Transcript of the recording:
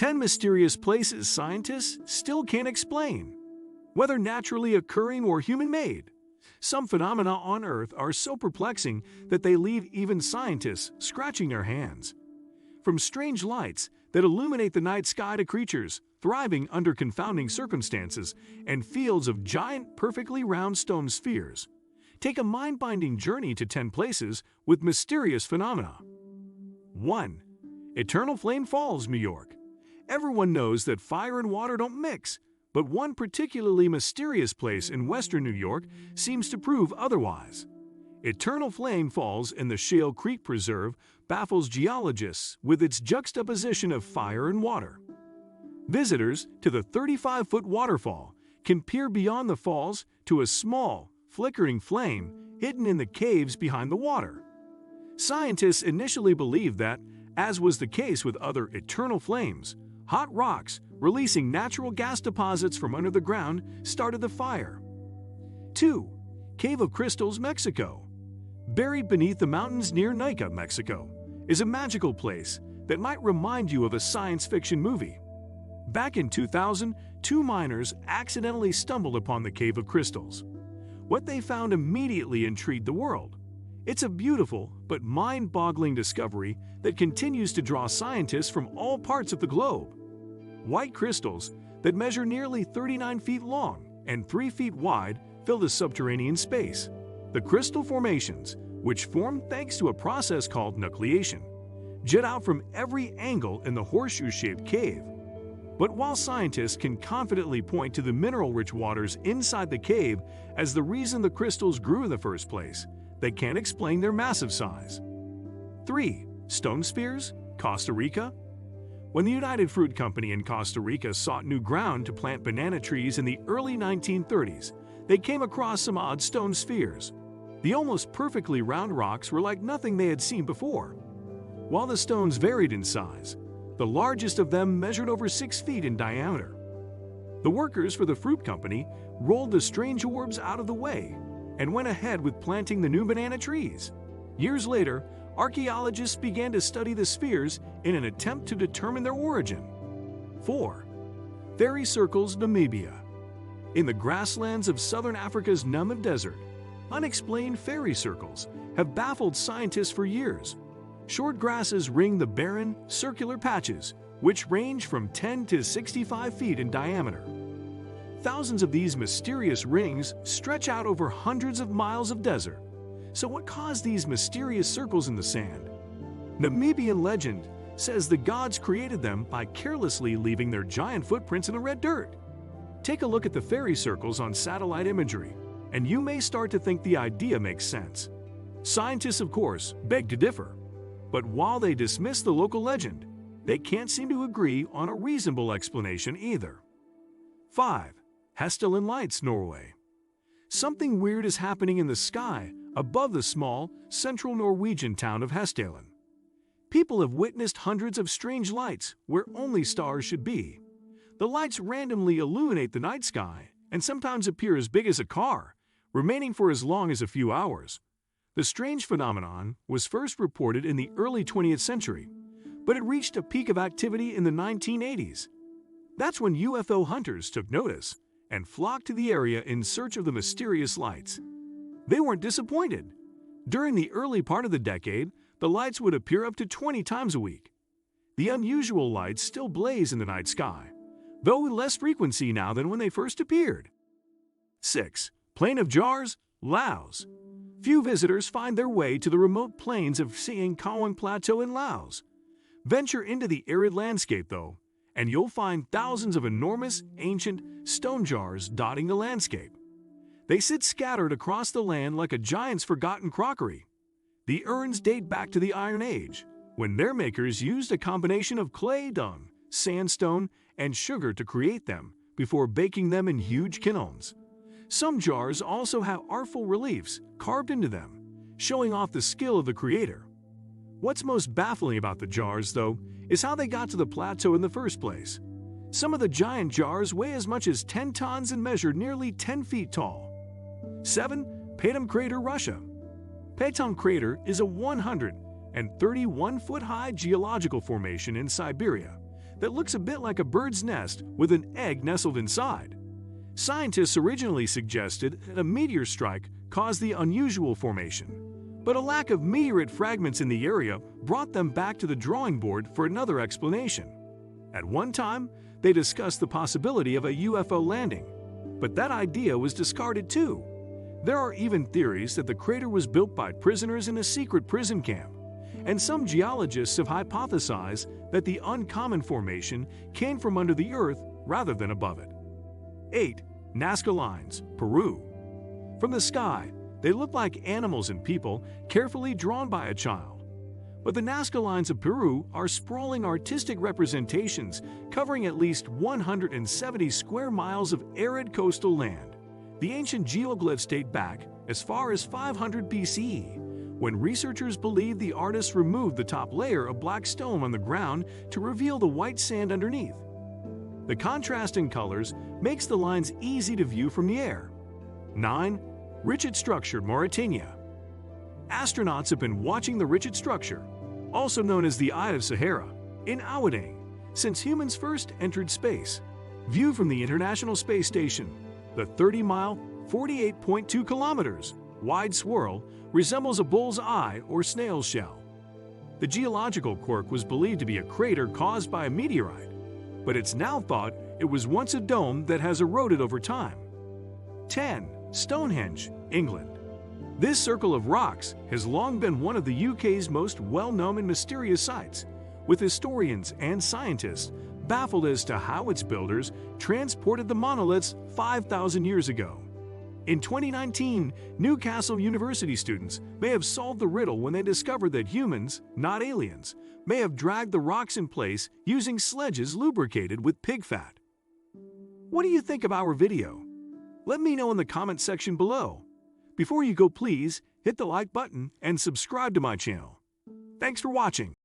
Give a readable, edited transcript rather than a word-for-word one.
10 mysterious places scientists still can't explain. Whether naturally occurring or human-made, some phenomena on Earth are so perplexing that they leave even scientists scratching their hands. From strange lights that illuminate the night sky to creatures thriving under confounding circumstances and fields of giant, perfectly round stone spheres, take a mind-binding journey to 10 places with mysterious phenomena. 1. Eternal Flame Falls, New York. Everyone knows that fire and water don't mix, but one particularly mysterious place in western New York seems to prove otherwise. Eternal Flame Falls in the Shale Creek Preserve baffles geologists with its juxtaposition of fire and water. Visitors to the 35-foot waterfall can peer beyond the falls to a small, flickering flame hidden in the caves behind the water. Scientists initially believed that, as was the case with other eternal flames, hot rocks releasing natural gas deposits from under the ground started the fire. 2. Cave of Crystals, Mexico. Buried beneath the mountains near Rica, Mexico, is a magical place that might remind you of a science fiction movie. Back in 2000, 2 miners accidentally stumbled upon the Cave of Crystals. What they found immediately intrigued the world. It's a beautiful but mind-boggling discovery that continues to draw scientists from all parts of the globe. White crystals that measure nearly 39 feet long and 3 feet wide fill the subterranean space. The crystal formations, which form thanks to a process called nucleation, jet out from every angle in the horseshoe-shaped cave. But while scientists can confidently point to the mineral-rich waters inside the cave as the reason the crystals grew in the first place, they can't explain their massive size. 3. Stone Spheres, Costa Rica. When the United Fruit Company in Costa Rica sought new ground to plant banana trees in the early 1930s, they came across some odd stone spheres. The almost perfectly round rocks were like nothing they had seen before. While the stones varied in size, the largest of them measured over 6 feet in diameter. The workers for the fruit company rolled the strange orbs out of the way and went ahead with planting the new banana trees. Years later, archaeologists began to study the spheres in an attempt to determine their origin. 4. Fairy Circles, Namibia. In the grasslands of southern Africa's Namib Desert, unexplained fairy circles have baffled scientists for years. Short grasses ring the barren, circular patches, which range from 10 to 65 feet in diameter. Thousands of these mysterious rings stretch out over hundreds of miles of desert. So what caused these mysterious circles in the sand? Namibian legend says the gods created them by carelessly leaving their giant footprints in the red dirt. Take a look at the fairy circles on satellite imagery, and you may start to think the idea makes sense. Scientists, of course, beg to differ. But while they dismiss the local legend, they can't seem to agree on a reasonable explanation either. 5. Hessdalen Lights, Norway. Something weird is happening in the sky above the small, central Norwegian town of Hessdalen. People have witnessed hundreds of strange lights where only stars should be. The lights randomly illuminate the night sky and sometimes appear as big as a car, remaining for as long as a few hours. The strange phenomenon was first reported in the early 20th century, but it reached a peak of activity in the 1980s. That's when UFO hunters took notice and flocked to the area in search of the mysterious lights. They weren't disappointed. During the early part of the decade, the lights would appear up to 20 times a week. The unusual lights still blaze in the night sky, though with less frequency now than when they first appeared. 6. Plain of Jars, Laos. Few visitors find their way to the remote plains of Siang Kawang Plateau in Laos. Venture into the arid landscape, though, and you'll find thousands of enormous, ancient stone jars dotting the landscape. They sit scattered across the land like a giant's forgotten crockery. The urns date back to the Iron Age, when their makers used a combination of clay, dung, sandstone, and sugar to create them before baking them in huge kilns. Some jars also have artful reliefs carved into them, showing off the skill of the creator. What's most baffling about the jars, though, is how they got to the plateau in the first place. Some of the giant jars weigh as much as 10 tons and measure nearly 10 feet tall. 7. Patom Crater, Russia. Patom Crater is a 131-foot-high geological formation in Siberia that looks a bit like a bird's nest with an egg nestled inside. Scientists originally suggested that a meteor strike caused the unusual formation, but a lack of meteorite fragments in the area brought them back to the drawing board for another explanation. At one time, they discussed the possibility of a UFO landing, but that idea was discarded too. There are even theories that the crater was built by prisoners in a secret prison camp, and some geologists have hypothesized that the uncommon formation came from under the earth rather than above it. 8. Nasca lines, Peru. From the sky, they look like animals and people carefully drawn by a child. But the Nasca lines of Peru are sprawling artistic representations covering at least 170 square miles of arid coastal land. The ancient geoglyphs date back as far as 500 BCE, when researchers believe the artists removed the top layer of black stone on the ground to reveal the white sand underneath. The contrast in colors makes the lines easy to view from the air. 9. Richat structure, Mauritania. Astronauts have been watching the Richat structure, also known as the Eye of Sahara, in Awadang, since humans first entered space. Viewed from the International Space Station, the 30-mile, 48.2 kilometers wide swirl resembles a bull's eye or snail's shell. The geological quirk was believed to be a crater caused by a meteorite, but it's now thought it was once a dome that has eroded over time. 10. Stonehenge, England. This circle of rocks has long been one of the UK's most well-known and mysterious sites, with historians and scientists baffled as to how its builders transported the monoliths 5,000 years ago. In 2019, Newcastle University students may have solved the riddle when they discovered that humans, not aliens, may have dragged the rocks in place using sledges lubricated with pig fat. What do you think of our video? Let me know in the comment section below. Before you go, please hit the like button and subscribe to my channel. Thanks for watching.